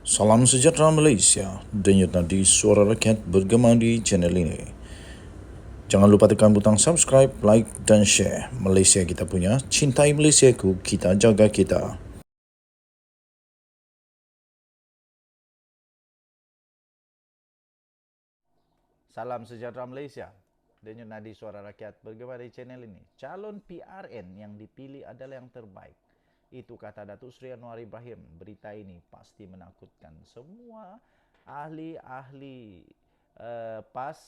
Salam sejahtera Malaysia, denyut nadi suara rakyat bergema di channel ini. Jangan lupa tekan butang subscribe, like dan share. Malaysia kita punya, cintai Malaysiaku, kita jaga kita. Salam sejahtera Malaysia. Denyut nadi suara rakyat bergema di channel ini. Calon PRN yang dipilih adalah yang terbaik. Itu kata Datuk Seri Anwar Ibrahim. Berita ini pasti menakutkan semua ahli-ahli PAS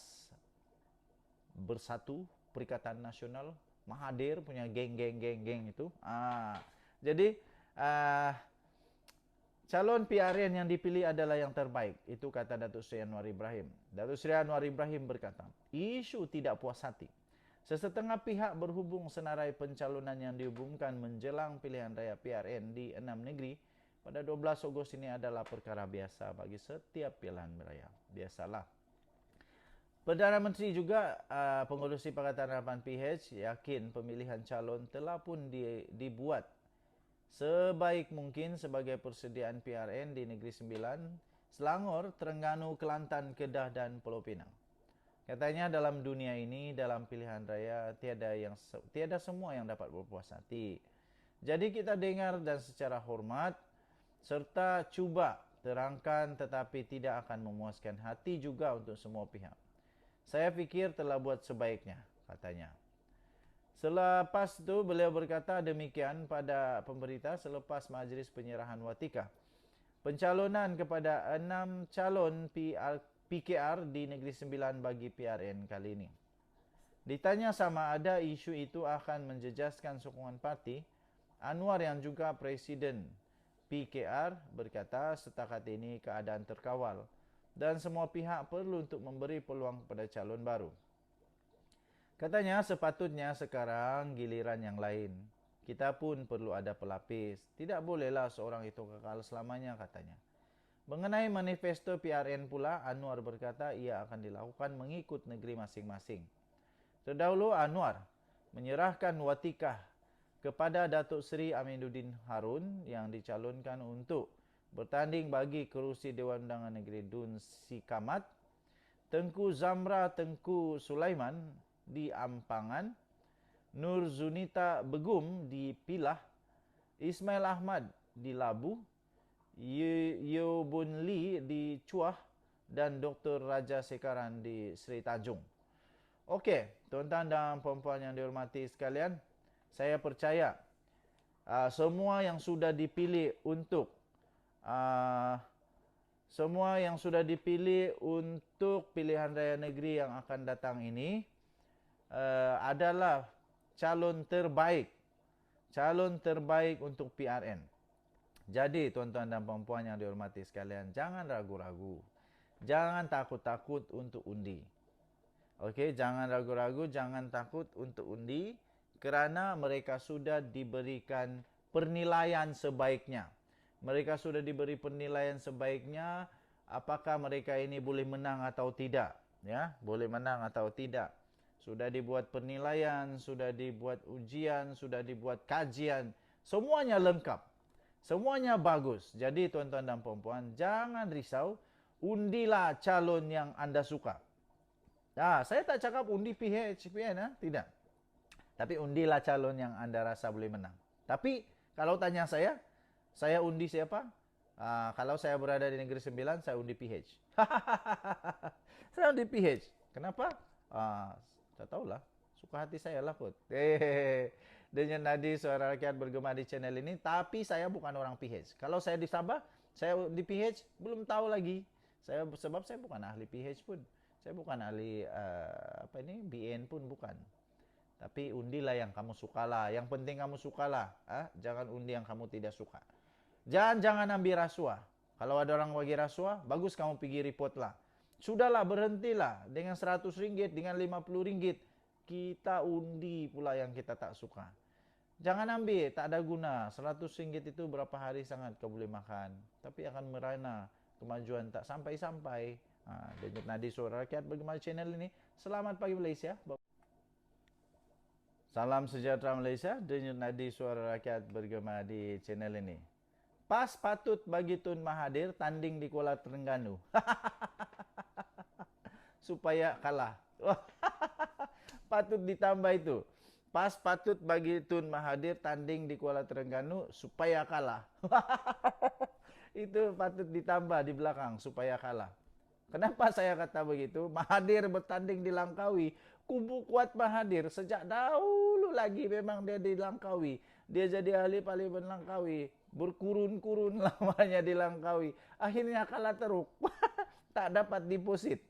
Bersatu Perikatan Nasional Mahathir punya geng itu. Jadi calon PRN yang dipilih adalah yang terbaik. Itu kata Datuk Seri Anwar Ibrahim. Datuk Seri Anwar Ibrahim berkata, isu tidak puas hati sesetengah pihak berhubung senarai pencalonan yang diumumkan menjelang pilihan raya PRN di 6 negeri pada 12 Ogos ini adalah perkara biasa bagi setiap pilihan raya. Biasalah. Perdana Menteri juga Pengerusi Pakatan Harapan PH yakin pemilihan calon telah pun dibuat sebaik mungkin sebagai persediaan PRN di Negeri Sembilan, Selangor, Terengganu, Kelantan, Kedah dan Pulau Pinang. Katanya dalam dunia ini, dalam pilihan raya, tiada semua yang dapat berpuas hati. Jadi kita dengar dan secara hormat serta cuba terangkan tetapi tidak akan memuaskan hati juga untuk semua pihak. Saya fikir telah buat sebaiknya, katanya. Selepas itu beliau berkata demikian pada pemberita selepas majlis penyerahan watika pencalonan kepada 6 calon PKR di Negeri Sembilan bagi PRN kali ini. Ditanya sama ada isu itu akan menjejaskan sokongan parti, Anwar yang juga Presiden PKR berkata setakat ini keadaan terkawal dan semua pihak perlu untuk memberi peluang kepada calon baru. Katanya sepatutnya sekarang giliran yang lain. Kita pun perlu ada pelapis. Tidak bolehlah seorang itu kekal selamanya, katanya. Mengenai manifesto PRN pula, Anwar berkata ia akan dilakukan mengikut negeri masing-masing. Terdahulu Anwar menyerahkan watikah kepada Datuk Seri Aminuddin Harun yang dicalonkan untuk bertanding bagi kerusi Dewan Undangan Negeri Dun Sikamat, Tengku Zamra Tengku Sulaiman di Ampangan, Nur Zunita Begum di Pilah, Ismail Ahmad di Labu, Yeo Bun Lee di Chuah dan Dr. Raja Sekaran di Seri Tanjung. Okey, tuan-tuan dan puan-puan yang dihormati sekalian, saya percaya semua yang sudah dipilih untuk uh, semua yang sudah dipilih untuk pilihan raya negeri yang akan datang ini adalah calon terbaik untuk PRN. Jadi tuan-tuan dan puan-puan yang dihormati sekalian, jangan ragu-ragu. Jangan takut-takut untuk undi. Okey, jangan ragu-ragu, jangan takut untuk undi kerana mereka sudah diberikan penilaian sebaiknya. Mereka sudah diberi penilaian sebaiknya apakah mereka ini boleh menang atau tidak, ya, boleh menang atau tidak. Sudah dibuat penilaian, sudah dibuat ujian, sudah dibuat kajian, semuanya lengkap. Semuanya bagus. Jadi tuan-tuan dan puan-puan, jangan risau, undilah calon yang anda suka. Saya tak cakap undi PH, PN, tidak. Tapi undilah calon yang anda rasa boleh menang. Tapi kalau tanya saya undi siapa? Kalau saya berada di Negeri Sembilan, saya undi PH. Saya undi PH. Kenapa? Tak tahulah. Suka hati saya lah kot. Dengan nadi suara rakyat bergema di channel ini. Tapi saya bukan orang PH. Kalau saya di Sabah, saya di PH, belum tahu lagi. Sebab saya bukan ahli PH pun. Saya bukan ahli BN pun bukan. Tapi undilah yang kamu sukalah. Yang penting kamu sukalah. Jangan undi yang kamu tidak suka. Jangan ambil rasuah. Kalau ada orang bagi rasuah, bagus kamu pergi report lah. Sudahlah, berhentilah. Dengan RM100, dengan RM50, kita undi pula yang kita tak suka. Jangan ambil, tak ada guna. RM100 itu berapa hari sangat kau boleh makan. Tapi akan merana kemajuan tak sampai-sampai. Denyut nadi suara rakyat bagaimana channel ini. Selamat pagi Malaysia. Salam sejahtera Malaysia. Denyut nadi suara rakyat bergema di channel ini. Pas patut bagi Tun Mahathir tanding di Kuala Terengganu supaya kalah. Patut ditambah itu. Pas patut bagi Tun Mahathir tanding di Kuala Terengganu supaya kalah. Itu patut ditambah di belakang supaya kalah. Kenapa saya kata begitu? Mahathir bertanding di Langkawi. Kubu kuat Mahathir sejak dahulu lagi memang dia di Langkawi. Dia jadi ahli parlimen Langkawi. Berkurun-kurun lamanya di Langkawi. Akhirnya kalah teruk. Tak dapat deposit.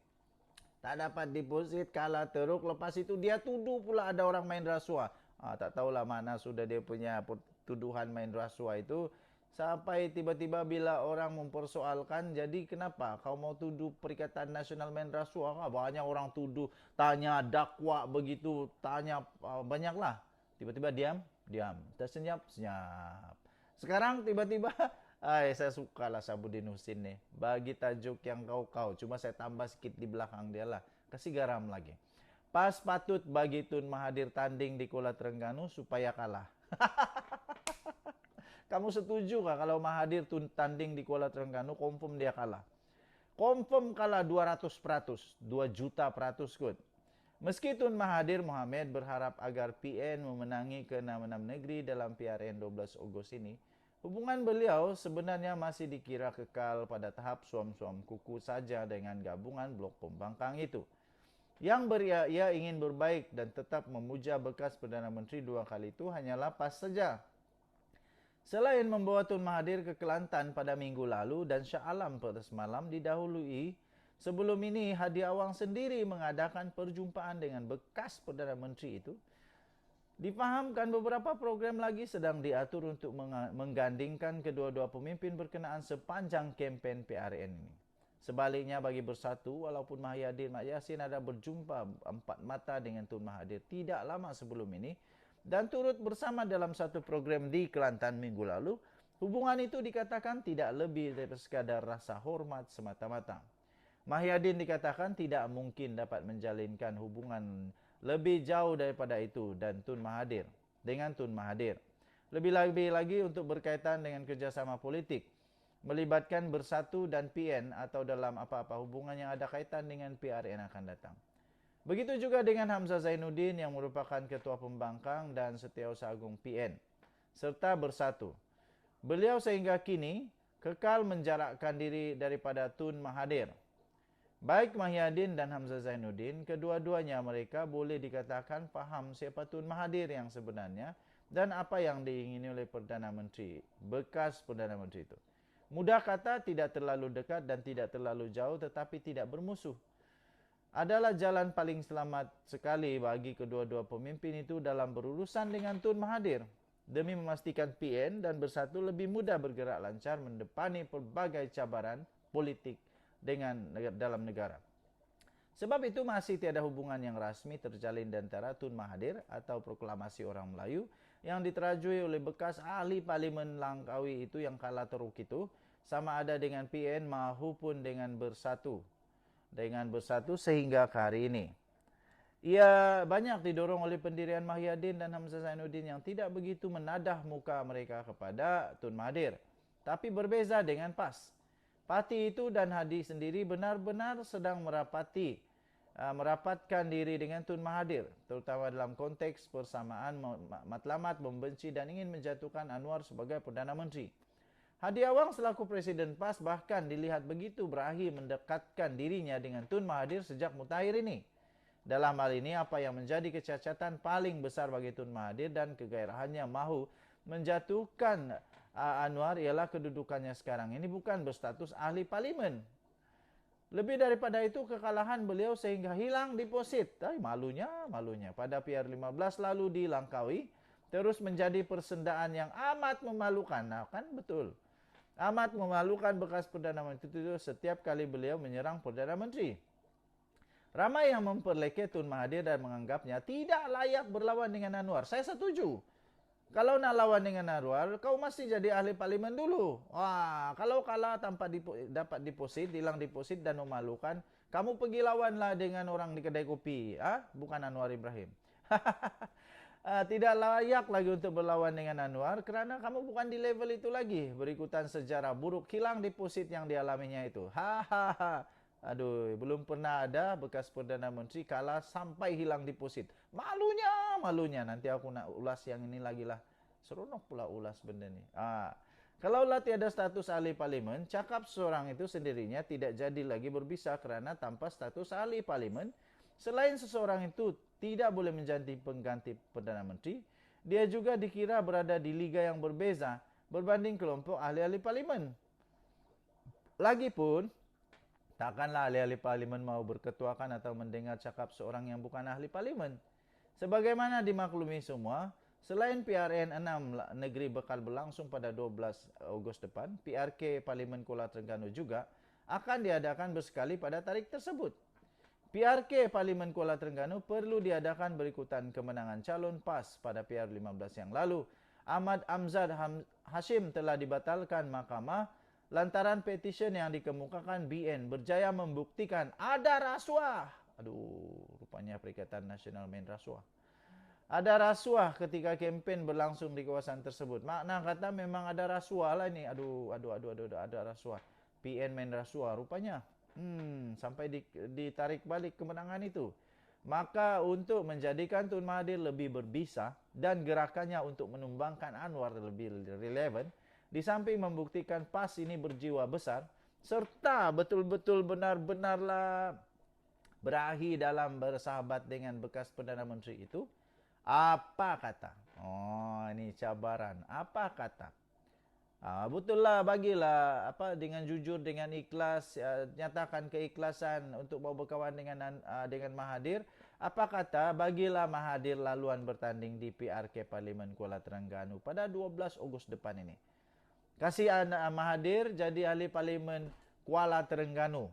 Tak dapat deposit, kalah teruk. Lepas itu dia tuduh pula ada orang main rasuah. Tak tahulah mana sudah dia punya tuduhan main rasuah itu. Sampai tiba-tiba bila orang mempersoalkan, jadi kenapa kau mau tuduh Perikatan Nasional main rasuah? Banyak orang tuduh, tanya dakwa begitu, tanya banyaklah. Tiba-tiba diam. Tersenyap, senyap. Sekarang tiba-tiba, saya sukalah Sabudin Husin nih. Bagi tajuk yang kau-kau, cuma saya tambah sedikit di belakang dia lah. Kasih garam lagi. Pas patut bagi Tun Mahathir tanding di Kuala Terengganu supaya kalah. Kamu setuju kah kalau Mahathir tanding di Kuala Terengganu, confirm dia kalah? Confirm kalah 200%, 2 juta peratus kot. Meski Tun Mahathir Mohamad berharap agar PN memenangi ke-6 negeri dalam PRN 12 Ogos ini, hubungan beliau sebenarnya masih dikira kekal pada tahap suam-suam kuku saja dengan gabungan blok pembangkang itu. Yang ia ingin berbaik dan tetap memuja bekas Perdana Menteri 2 kali itu hanyalah PAS saja. Selain membawa Tun Mahathir ke Kelantan pada minggu lalu dan Shah Alam pada semalam didahului, sebelum ini Hadi Awang sendiri mengadakan perjumpaan dengan bekas Perdana Menteri itu. Difahamkan beberapa program lagi sedang diatur untuk menggandingkan kedua-dua pemimpin berkenaan sepanjang kempen PRN ini. Sebaliknya bagi Bersatu, walaupun Mahyadin Mat Yassin ada berjumpa empat mata dengan Tun Mahathir tidak lama sebelum ini, dan turut bersama dalam satu program di Kelantan minggu lalu, hubungan itu dikatakan tidak lebih dari sekadar rasa hormat semata-mata. Mahyadin dikatakan tidak mungkin dapat menjalinkan hubungan lebih jauh daripada itu dengan Tun Mahathir. Lebih-lebih lagi untuk berkaitan dengan kerjasama politik, melibatkan Bersatu dan PN atau dalam apa-apa hubungan yang ada kaitan dengan PRN akan datang. Begitu juga dengan Hamzah Zainuddin yang merupakan Ketua Pembangkang dan Setiausaha Agung PN, serta Bersatu. Beliau sehingga kini kekal menjarakkan diri daripada Tun Mahathir. Baik Mahyadin dan Hamzah Zainuddin, kedua-duanya mereka boleh dikatakan faham siapa Tun Mahathir yang sebenarnya dan apa yang diingini oleh Perdana Menteri, bekas Perdana Menteri itu. Mudah kata tidak terlalu dekat dan tidak terlalu jauh tetapi tidak bermusuh. Adalah jalan paling selamat sekali bagi kedua-dua pemimpin itu dalam berurusan dengan Tun Mahathir demi memastikan PN dan Bersatu lebih mudah bergerak lancar mendepani pelbagai cabaran politik dalam negara. Sebab itu masih tiada hubungan yang rasmi terjalin di antara Tun Mahathir atau Proklamasi Orang Melayu yang diterajui oleh bekas ahli parlimen Langkawi itu yang kalah teruk itu, sama ada dengan PN maupun dengan Bersatu sehingga ke hari ini. Ia banyak didorong oleh pendirian Mahyadin dan Hamzah Zainuddin yang tidak begitu menadah muka mereka kepada Tun Mahathir. Tapi berbeza dengan PAS. Parti itu dan Hadi sendiri benar-benar sedang merapatkan diri dengan Tun Mahathir, terutama dalam konteks persamaan matlamat membenci dan ingin menjatuhkan Anwar sebagai Perdana Menteri. Hadi Awang selaku Presiden PAS bahkan dilihat begitu berakhir mendekatkan dirinya dengan Tun Mahathir sejak mutakhir ini. Dalam hal ini, apa yang menjadi kecacatan paling besar bagi Tun Mahathir dan kegairahannya mahu menjatuhkan Anwar ialah kedudukannya sekarang ini bukan berstatus ahli parlimen. Lebih daripada itu, kekalahan beliau sehingga hilang deposit. Malunya. Pada PR15 lalu di Langkawi, terus menjadi persendaan yang amat memalukan. Kan betul. Amat memalukan bekas Perdana Menteri itu setiap kali beliau menyerang Perdana Menteri. Ramai yang memperlekeh Tun Mahathir dan menganggapnya tidak layak berlawan dengan Anwar. Saya setuju. Kalau nak lawan dengan Anwar, kau mesti jadi ahli parlimen dulu. Kalau kalah tanpa dapat deposit, hilang deposit dan memalukan, kamu pergi lawanlah dengan orang di kedai kopi. Bukan Anwar Ibrahim. Tidak layak lagi untuk berlawan dengan Anwar kerana kamu bukan di level itu lagi. Berikutan sejarah buruk, hilang deposit yang dialaminya itu. Hahaha. Aduh, belum pernah ada bekas Perdana Menteri kalah sampai hilang deposit. Malunya, malunya. Nanti aku nak ulas yang ini lagi lah. Seronok pula ulas benda ni. Kalaulah tiada status ahli parlimen, cakap seorang itu sendirinya tidak jadi lagi berbisa kerana tanpa status ahli parlimen, selain seseorang itu tidak boleh menjadi pengganti Perdana Menteri, dia juga dikira berada di liga yang berbeza berbanding kelompok ahli-ahli parlimen. Lagipun, takkanlah ahli-ahli parlimen mau berketuakan atau mendengar cakap seorang yang bukan ahli parlimen. Sebagaimana dimaklumi semua, selain PRN 6 negeri bakal berlangsung pada 12 Ogos depan, PRK Parlimen Kuala Terengganu juga akan diadakan bersekali pada tarikh tersebut. PRK Parlimen Kuala Terengganu perlu diadakan berikutan kemenangan calon PAS pada PR15 yang lalu. Ahmad Amzad Hashim telah dibatalkan mahkamah lantaran petisyen yang dikemukakan BN berjaya membuktikan ada rasuah. Aduh, rupanya Perikatan Nasional main rasuah. Ada rasuah ketika kempen berlangsung di kawasan tersebut. Makna kata memang ada rasuah lah ini. Aduh, ada rasuah. PN main rasuah rupanya. Sampai ditarik balik kemenangan itu. Maka untuk menjadikan Tun Mahathir lebih berbisa dan gerakannya untuk menumbangkan Anwar lebih relevan, di samping membuktikan PAS ini berjiwa besar, serta betul-betul benar-benarlah berakhir dalam bersahabat dengan bekas Perdana Menteri itu, apa kata? Oh, ini cabaran. Apa kata? Betul lah, bagilah dengan jujur, dengan ikhlas, nyatakan keikhlasan untuk mau berkawan dengan Mahathir. Apa kata, bagilah Mahathir laluan bertanding di PRK Parlimen Kuala Terengganu pada 12 Ogos depan ini. Kasih Mahathir jadi ahli parlimen Kuala Terengganu.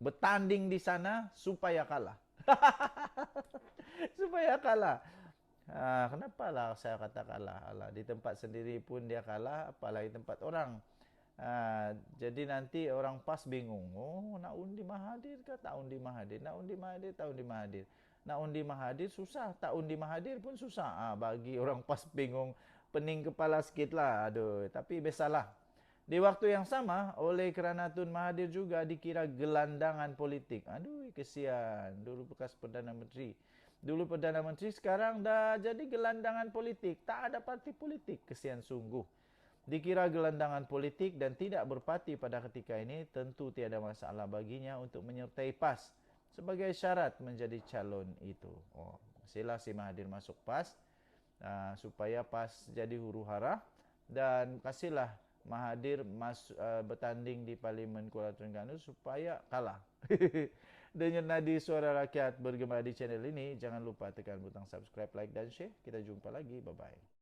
Bertanding di sana supaya kalah. Supaya kalah. Kenapa lah saya kata kalah? Alah, di tempat sendiri pun dia kalah, apalagi tempat orang. Jadi nanti orang PAS bingung. Oh, nak undi Mahathir ke tak undi Mahathir? Nak undi Mahathir, tak undi Mahathir. Nak undi Mahathir susah, tak undi Mahathir pun susah. Bagi orang PAS bingung, pening kepala sikit lah. Aduh, tapi biasalah. Di waktu yang sama, oleh kerana Tun Mahathir juga dikira gelandangan politik. Aduh, kesian. Dulu bekas Perdana Menteri. Dulu Perdana Menteri, sekarang dah jadi gelandangan politik. Tak ada parti politik. Kesian sungguh. Dikira gelandangan politik dan tidak berparti pada ketika ini, tentu tiada masalah baginya untuk menyertai PAS sebagai syarat menjadi calon itu. Sila si Mahathir masuk PAS supaya PAS jadi huru hara, dan kasihlah Mahathir bertanding di Parlimen Kuala Terengganu supaya kalah. Denyut nadi suara rakyat bergema di channel ini. Jangan lupa tekan butang subscribe, like dan share. Kita jumpa lagi. Bye-bye.